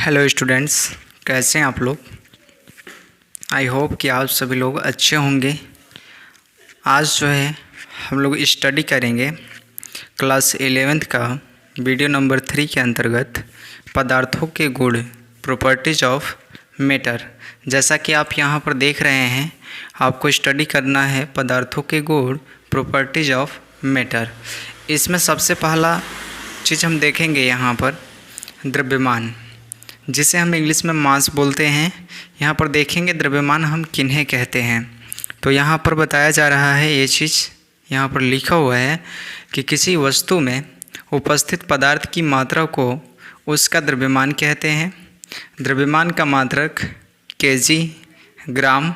Hello students, कैसे हैं आप लोग। आई होप कि आप सभी लोग अच्छे होंगे। आज जो है हम लोग स्टडी करेंगे क्लास 11th का वीडियो नंबर 3 के अंतर्गत पदार्थों के गुण, प्रॉपर्टीज ऑफ मैटर। जैसा कि आप यहाँ पर देख रहे हैं, आपको स्टडी करना है पदार्थों के गुण, प्रॉपर्टीज ऑफ मैटर। इसमें सबसे पहला चीज़ हम देखेंगे यहाँ पर द्रव्यमान, जिसे हम इंग्लिश में मास बोलते हैं। यहाँ पर देखेंगे द्रव्यमान हम किन्हें कहते हैं। तो यहाँ पर बताया जा रहा है, ये चीज़ यहाँ पर लिखा हुआ है कि किसी वस्तु में उपस्थित पदार्थ की मात्रा को उसका द्रव्यमान कहते हैं। द्रव्यमान का मात्रक केजी, ग्राम,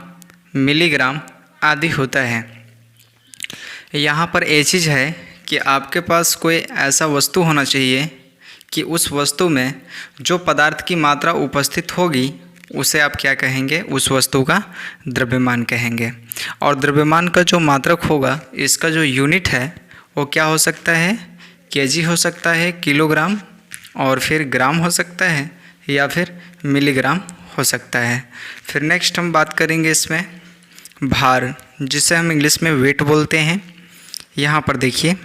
मिलीग्राम आदि होता है। यहाँ पर ये चीज़ है कि आपके पास कोई ऐसा वस्तु होना चाहिए कि उस वस्तु में जो पदार्थ की मात्रा उपस्थित होगी उसे आप क्या कहेंगे, उस वस्तु का द्रव्यमान कहेंगे। और द्रव्यमान का जो मात्रक होगा, इसका जो यूनिट है वो क्या हो सकता है, केजी हो सकता है, किलोग्राम, और फिर ग्राम हो सकता है, या फिर मिलीग्राम हो सकता है। फिर नेक्स्ट हम बात करेंगे इसमें भार, जिसे हम इंग्लिश में वेट बोलते हैं। यहाँ पर देखिए,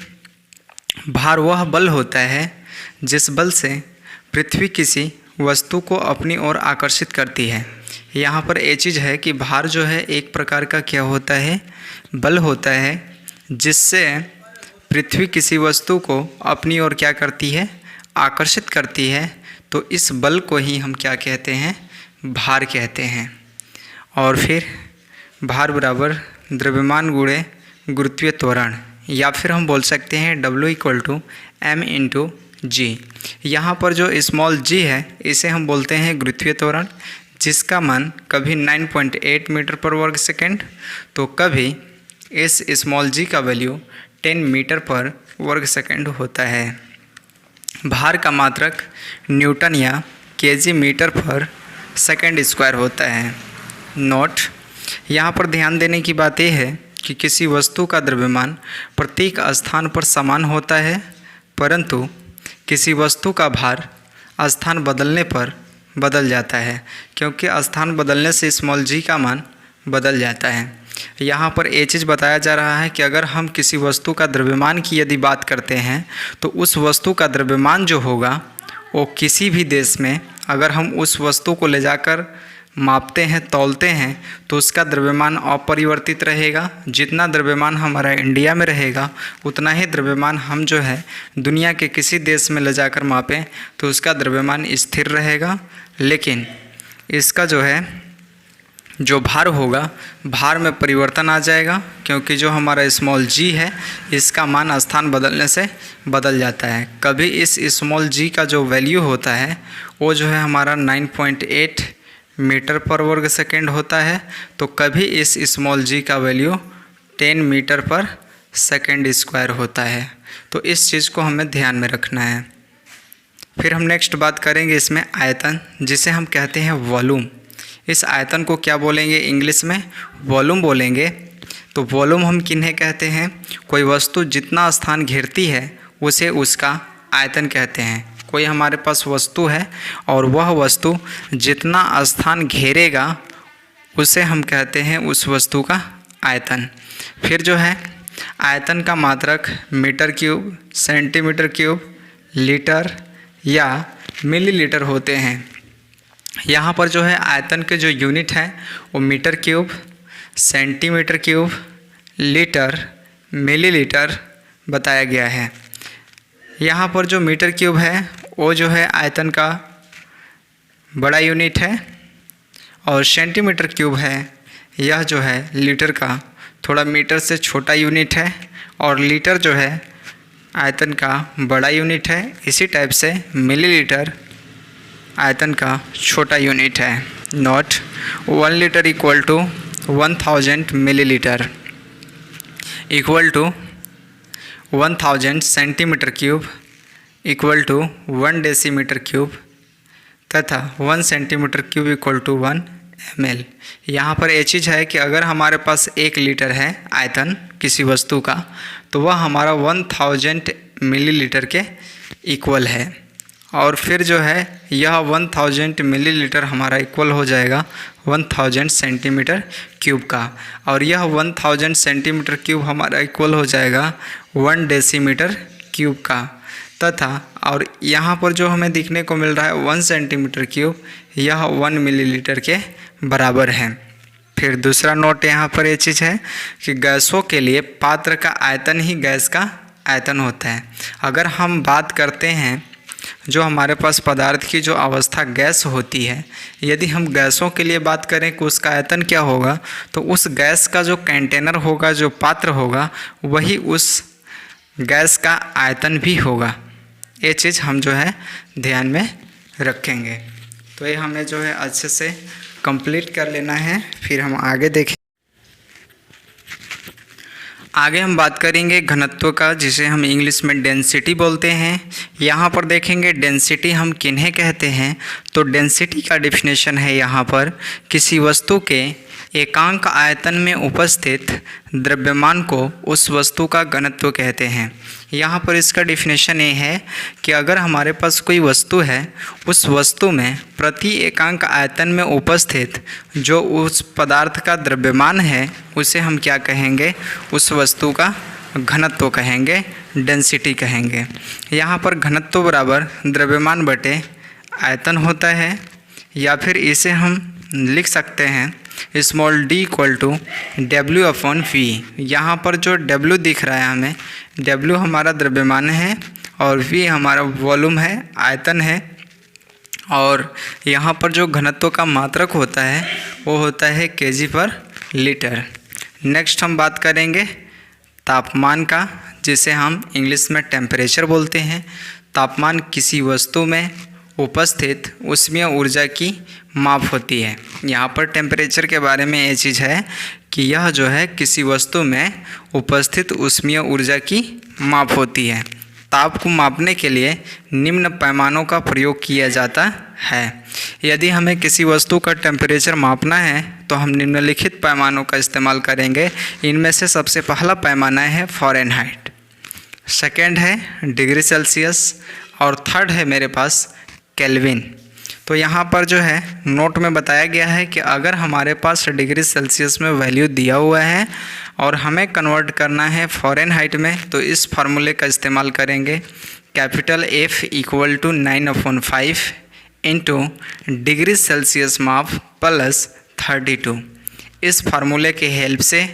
भार वह बल होता है जिस बल से पृथ्वी किसी वस्तु को अपनी ओर आकर्षित करती है। यहाँ पर ये चीज़ है कि भार जो है एक प्रकार का क्या होता है, बल होता है जिससे पृथ्वी किसी वस्तु को अपनी ओर क्या करती है, आकर्षित करती है। तो इस बल को ही हम क्या कहते हैं, भार कहते हैं। और फिर भार बराबर द्रव्यमान गुणे गुरुत्वीय त्वरण, या फिर हम बोल सकते हैं W=m/g। यहाँ पर जो स्मॉल g है, इसे हम बोलते हैं गुरुत्वीय त्वरण, जिसका मान कभी 9.8 मीटर पर वर्ग सेकेंड, तो कभी इस स्मॉल g का वैल्यू 10 मीटर पर वर्ग सेकेंड होता है। भार का मात्रक न्यूटन या केजी मीटर पर सेकेंड स्क्वायर होता है। नोट, यहाँ पर ध्यान देने की बात यह है कि किसी वस्तु का द्रव्यमान प्रत्येक स्थान पर समान होता है, परंतु किसी वस्तु का भार स्थान बदलने पर बदल जाता है, क्योंकि स्थान बदलने से स्मॉल g का मान बदल जाता है। यहाँ पर ये चीज़ बताया जा रहा है कि अगर हम किसी वस्तु का द्रव्यमान की यदि बात करते हैं, तो उस वस्तु का द्रव्यमान जो होगा वो किसी भी देश में अगर हम उस वस्तु को ले जाकर मापते हैं, तौलते हैं, तो उसका द्रव्यमान अपरिवर्तित रहेगा। जितना द्रव्यमान हमारा इंडिया में रहेगा, उतना ही द्रव्यमान हम जो है दुनिया के किसी देश में ले जाकर मापें तो उसका द्रव्यमान स्थिर रहेगा। लेकिन इसका जो है जो भार होगा, भार में परिवर्तन आ जाएगा, क्योंकि जो हमारा स्मॉल g है, इसका मान स्थान बदलने से बदल जाता है। कभी इस स्मॉल g का जो वैल्यू होता है वो जो है हमारा 9.8 मीटर पर वर्ग सेकेंड होता है, तो कभी इस स्मॉल g का वैल्यू 10 मीटर पर सेकेंड स्क्वायर होता है। तो इस चीज़ को हमें ध्यान में रखना है। फिर हम नेक्स्ट बात करेंगे इसमें आयतन, जिसे हम कहते हैं वॉल्यूम। इस आयतन को क्या बोलेंगे, इंग्लिश में वॉल्यूम बोलेंगे। तो वॉल्यूम हम किन्हें कहते हैं, कोई वस्तु जितना स्थान घेरती है उसे उसका आयतन कहते हैं। कोई हमारे पास वस्तु है और वह वस्तु जितना स्थान घेरेगा उसे हम कहते हैं उस वस्तु का आयतन। फिर जो है आयतन का मात्रक metre cube, centimetre cube, litre या मिलीलीटर होते हैं। यहाँ पर जो है आयतन के जो यूनिट हैं वो metre cube, centimetre cube, litre, millilitre बताया गया है। यहाँ पर जो मीटर क्यूब है वो जो है आयतन का बड़ा यूनिट है, और सेंटीमीटर क्यूब है, यह जो है लीटर का थोड़ा मीटर से छोटा यूनिट है, और लीटर जो है आयतन का बड़ा यूनिट है। इसी टाइप से मिलीलीटर आयतन का छोटा यूनिट है। Note, 1 litre equal to 1000 millilitre equal to 1000 centimetre cube equal to 1 decimetre cube तथा 1 centimetre cube equal to 1 ml। यहाँ पर ये चीज़ है कि अगर हमारे पास 1 लीटर है आयतन किसी वस्तु का, तो वह हमारा 1000 मिलीलीटर के इक्वल है। और फिर जो है यह 1000 मिलीलीटर हमारा इक्वल हो जाएगा 1000 सेंटीमीटर क्यूब का, और यह 1000 सेंटीमीटर क्यूब हमारा इक्वल हो जाएगा 1 डेसीमीटर क्यूब का, तथा और यहाँ पर जो हमें देखने को मिल रहा है 1 सेंटीमीटर क्यूब, यह 1 मिलीलीटर के बराबर है। फिर दूसरा नोट यहाँ पर ये चीज़ है कि गैसों के लिए पात्र का आयतन ही गैस का आयतन होता है। अगर हम बात करते हैं जो हमारे पास पदार्थ की जो अवस्था गैस होती है, यदि हम गैसों के लिए बात करें कि उसका आयतन क्या होगा, तो उस गैस का जो कंटेनर होगा, जो पात्र होगा, वही उस गैस का आयतन भी होगा। ये चीज़ हम जो है ध्यान में रखेंगे। तो ये हमें जो है अच्छे से कंप्लीट कर लेना है, फिर हम आगे देखें। आगे हम बात करेंगे घनत्व का, जिसे हम इंग्लिश में डेंसिटी बोलते हैं। यहाँ पर देखेंगे डेंसिटी हम किन्हें कहते हैं। तो डेंसिटी का डेफिनेशन है यहाँ पर किसी वस्तु के एकांक आयतन में उपस्थित द्रव्यमान को उस वस्तु का घनत्व कहते हैं। यहाँ पर इसका डेफिनेशन ये है कि अगर हमारे पास कोई वस्तु है, उस वस्तु में प्रति एकांक आयतन में उपस्थित जो उस पदार्थ का द्रव्यमान है, उसे हम क्या कहेंगे, उस वस्तु का घनत्व कहेंगे, डेंसिटी कहेंगे। यहाँ पर घनत्व बराबर द्रव्यमान बटे आयतन होता है, या फिर इसे हम लिख सकते हैं small d equal to W/V। यहाँ पर जो W दिख रहा है हमें, W हमारा द्रव्यमान है और V हमारा वॉल्यूम है, आयतन है, और यहाँ पर जो घनत्व का मात्रक होता है वो होता है kg/लीटर। नेक्स्ट हम बात करेंगे तापमान का, जिसे हम इंग्लिश में टेम्परेचर बोलते हैं। तापमान किसी वस्तु में उपस्थित ऊष्मीय ऊर्जा की माप होती है। यहाँ पर टेम्परेचर के बारे में ये चीज़ है कि यह जो है किसी वस्तु में उपस्थित ऊष्मीय ऊर्जा की माप होती है। ताप को मापने के लिए निम्न पैमानों का प्रयोग किया जाता है। यदि हमें किसी वस्तु का टेम्परेचर मापना है तो हम निम्नलिखित पैमानों का इस्तेमाल करेंगे। इनमें से सबसे पहला पैमाना है फ़ारेनहाइट, सेकेंड है डिग्री सेल्सियस, और थर्ड है मेरे पास केल्विन। तो यहाँ पर जो है नोट में बताया गया है कि अगर हमारे पास डिग्री सेल्सियस में वैल्यू दिया हुआ है और हमें कन्वर्ट करना है फ़ारेनहाइट में, तो इस फार्मूले का इस्तेमाल करेंगे। Capital F equal to 9/5 into degree Celsius माप प्लस 32। इस फार्मूले के हेल्प से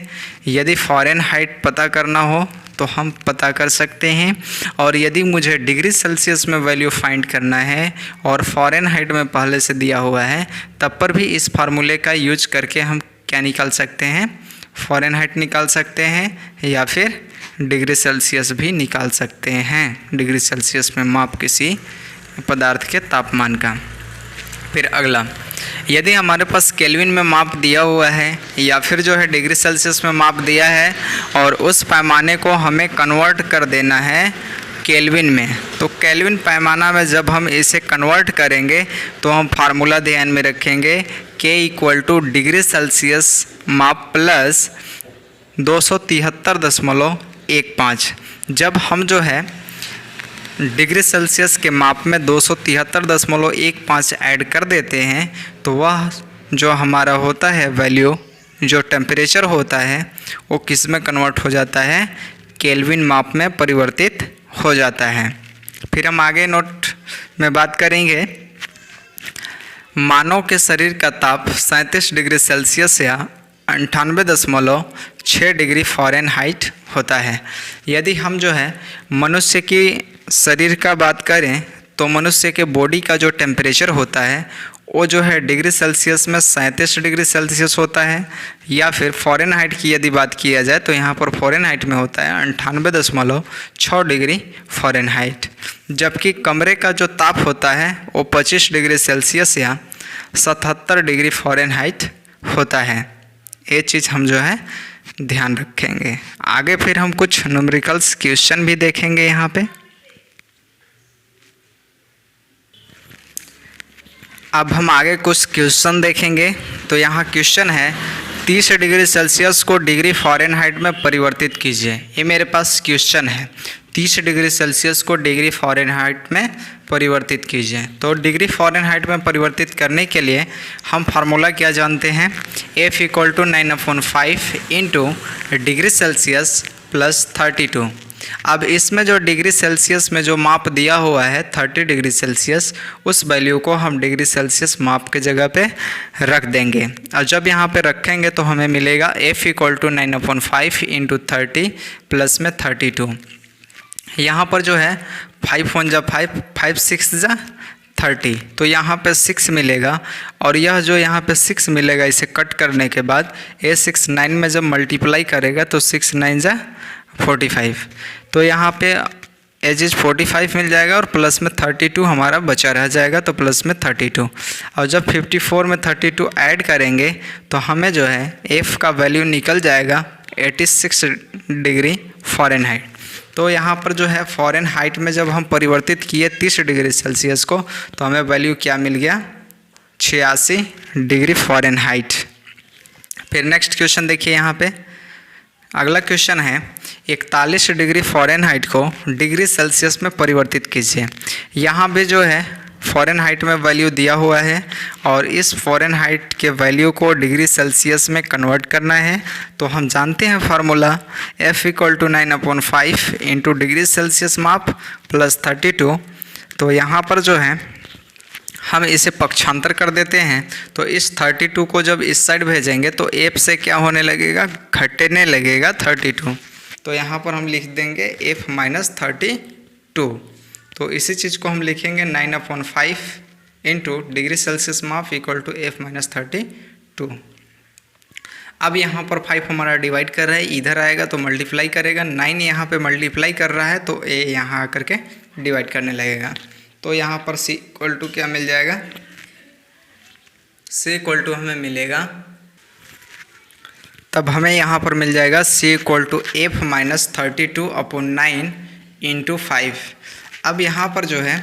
यदि फ़ारेनहाइट पता करना हो तो हम पता कर सकते हैं, और यदि मुझे डिग्री सेल्सियस में वैल्यू फाइंड करना है और फ़ारेनहाइट में पहले से दिया हुआ है, तब पर भी इस फार्मूले का यूज करके हम क्या निकाल सकते हैं, फ़ारेनहाइट निकाल सकते हैं, या फिर डिग्री सेल्सियस भी निकाल सकते हैं, डिग्री सेल्सियस में माप किसी पदार्थ के तापमान का। फिर अगला, यदि हमारे पास केल्विन में माप दिया हुआ है या फिर जो है डिग्री सेल्सियस में माप दिया है और उस पैमाने को हमें कन्वर्ट कर देना है केल्विन में, तो केल्विन पैमाना में जब हम इसे कन्वर्ट करेंगे तो हम फार्मूला ध्यान में रखेंगे K equal two degree Celsius माप प्लस 273.15। जब हम जो है डिग्री सेल्सियस के माप में 273.15 ऐड कर देते हैं तो वह जो हमारा होता है वैल्यू, जो टेम्परेचर होता है, वो किस में कन्वर्ट हो जाता है, केल्विन माप में परिवर्तित हो जाता है। फिर हम आगे नोट में बात करेंगे, मानव के शरीर का ताप 37 डिग्री सेल्सियस या 98.6 डिग्री फ़ारेनहाइट होता है। यदि हम जो है मनुष्य की शरीर का बात करें तो मनुष्य के बॉडी का जो टेम्परेचर होता है वो जो है डिग्री सेल्सियस में 37 डिग्री सेल्सियस होता है, या फिर फ़ारेनहाइट की यदि बात किया जाए तो यहाँ पर फ़ारेनहाइट में होता है 98.6 डिग्री फ़ारेनहाइट। जबकि कमरे का जो ताप होता है वो 25 डिग्री सेल्सियस या 77 डिग्री फ़ारेनहाइट होता है। ये चीज़ हम जो है ध्यान रखेंगे। आगे फिर हम कुछ न्यूमेरिकल्स क्वेश्चन भी देखेंगे यहाँ पे। अब हम आगे कुछ क्वेश्चन देखेंगे। तो यहाँ क्वेश्चन है 30 डिग्री सेल्सियस को डिग्री फ़ारेनहाइट में परिवर्तित कीजिए। ये मेरे पास क्वेश्चन है। 30 डिग्री सेल्सियस को डिग्री फ़ारेनहाइट में परिवर्तित कीजिए। तो डिग्री फ़ारेनहाइट में परिवर्तित करने के लिए हम फार्मूला क्या जानते हैं, F = 9/5 into degree Celsius plus 32। अब इसमें जो डिग्री सेल्सियस में जो माप दिया हुआ है 30 डिग्री सेल्सियस, उस वैल्यू को हम डिग्री सेल्सियस माप के जगह पे रख देंगे। और जब यहाँ पे रखेंगे तो हमें मिलेगा F = 9/5 इंटू 30 प्लस में 32। यहाँ पर जो है 5 × 5, 5 × 6 = 30, तो यहाँ पे 6 मिलेगा। और यह जो यहाँ पे 6 मिलेगा, इसे कट करने के बाद A6 9 में जब मल्टीप्लाई करेगा तो 6 × 9 = 45। तो यहाँ पे एज 45 मिल जाएगा और प्लस में 32 हमारा बचा रह जाएगा, तो प्लस में 32। और जब 54 में 32 ऐड करेंगे तो हमें जो है F का वैल्यू निकल जाएगा 86 डिग्री फ़ारेनहाइट। तो यहाँ पर जो है फ़ारेनहाइट में जब हम परिवर्तित किए 30 डिग्री सेल्सियस को, तो हमें वैल्यू क्या मिल गया, 86 डिग्री फ़ारेनहाइट। फिर नेक्स्ट क्वेश्चन देखिए, यहाँ पे अगला क्वेश्चन है 41 डिग्री फ़ारेनहाइट को डिग्री सेल्सियस में परिवर्तित कीजिए। यहाँ भी जो है फ़ारेनहाइट में वैल्यू दिया हुआ है और इस फ़ारेनहाइट के वैल्यू को डिग्री सेल्सियस में कन्वर्ट करना है। तो हम जानते हैं formula F = 9/5 into degree Celsius माप प्लस 32। तो यहाँ पर जो है हम इसे पक्षांतर कर देते हैं। तो इस 32 को जब इस साइड भेजेंगे तो F से क्या होने लगेगा, घटने लगेगा 32। तो यहाँ पर हम लिख देंगे F - 32। तो इसी चीज़ को हम लिखेंगे 9/5 इंटू डिग्री सेल्सियस माप = F - 32। अब यहाँ पर 5 हमारा डिवाइड कर रहा है, इधर आएगा तो मल्टीप्लाई करेगा, 9 यहाँ पे मल्टीप्लाई कर रहा है तो A यहाँ आकर के डिवाइड करने लगेगा। तो यहाँ पर C = क्या मिल जाएगा, C = हमें मिलेगा, तब हमें यहाँ पर मिल जाएगा C = F - 32/9 इंटू 5। अब यहाँ पर जो है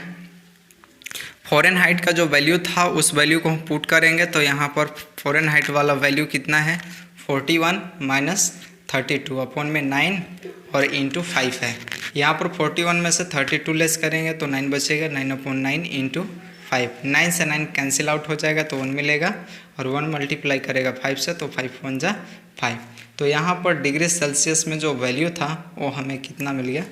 फ़ारेनहाइट का जो वैल्यू था उस वैल्यू को हम पुट करेंगे। तो यहाँ पर फ़ारेनहाइट वाला वैल्यू कितना है, 41 - 32/9 और इंटू 5 है। यहाँ पर 41 में से 32 लेस करेंगे तो 9 बचेगा, 9/9 इंटू 5। 9 से 9 कैंसिल आउट हो जाएगा तो 1 मिलेगा, और 1 मल्टीप्लाई करेगा 5 से तो 5 × 1 = 5। तो यहाँ पर डिग्री सेल्सियस में जो वैल्यू था वो हमें कितना मिल गया,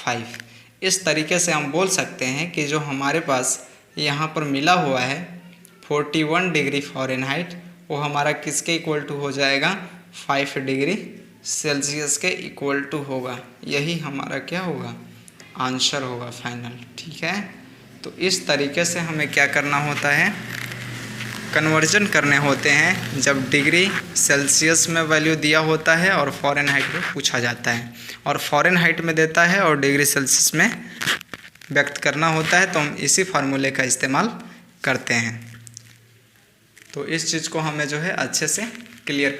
5। इस तरीके से हम बोल सकते हैं कि जो हमारे पास यहाँ पर मिला हुआ है 41 डिग्री फ़ारेनहाइट, वो हमारा किसके इक्वल टू हो जाएगा, 5 डिग्री सेल्सियस के इक्वल टू होगा। यही हमारा क्या होगा, आंसर होगा फाइनल। ठीक है, तो इस तरीके से हमें क्या करना होता है, कन्वर्जन करने होते हैं जब डिग्री सेल्सियस में वैल्यू दिया होता है और फ़ारेनहाइट में पूछा जाता है, और फ़ारेनहाइट में देता है और डिग्री सेल्सियस में व्यक्त करना होता है। तो हम इसी फार्मूले का इस्तेमाल करते हैं। तो इस चीज़ को हमें जो है अच्छे से क्लियर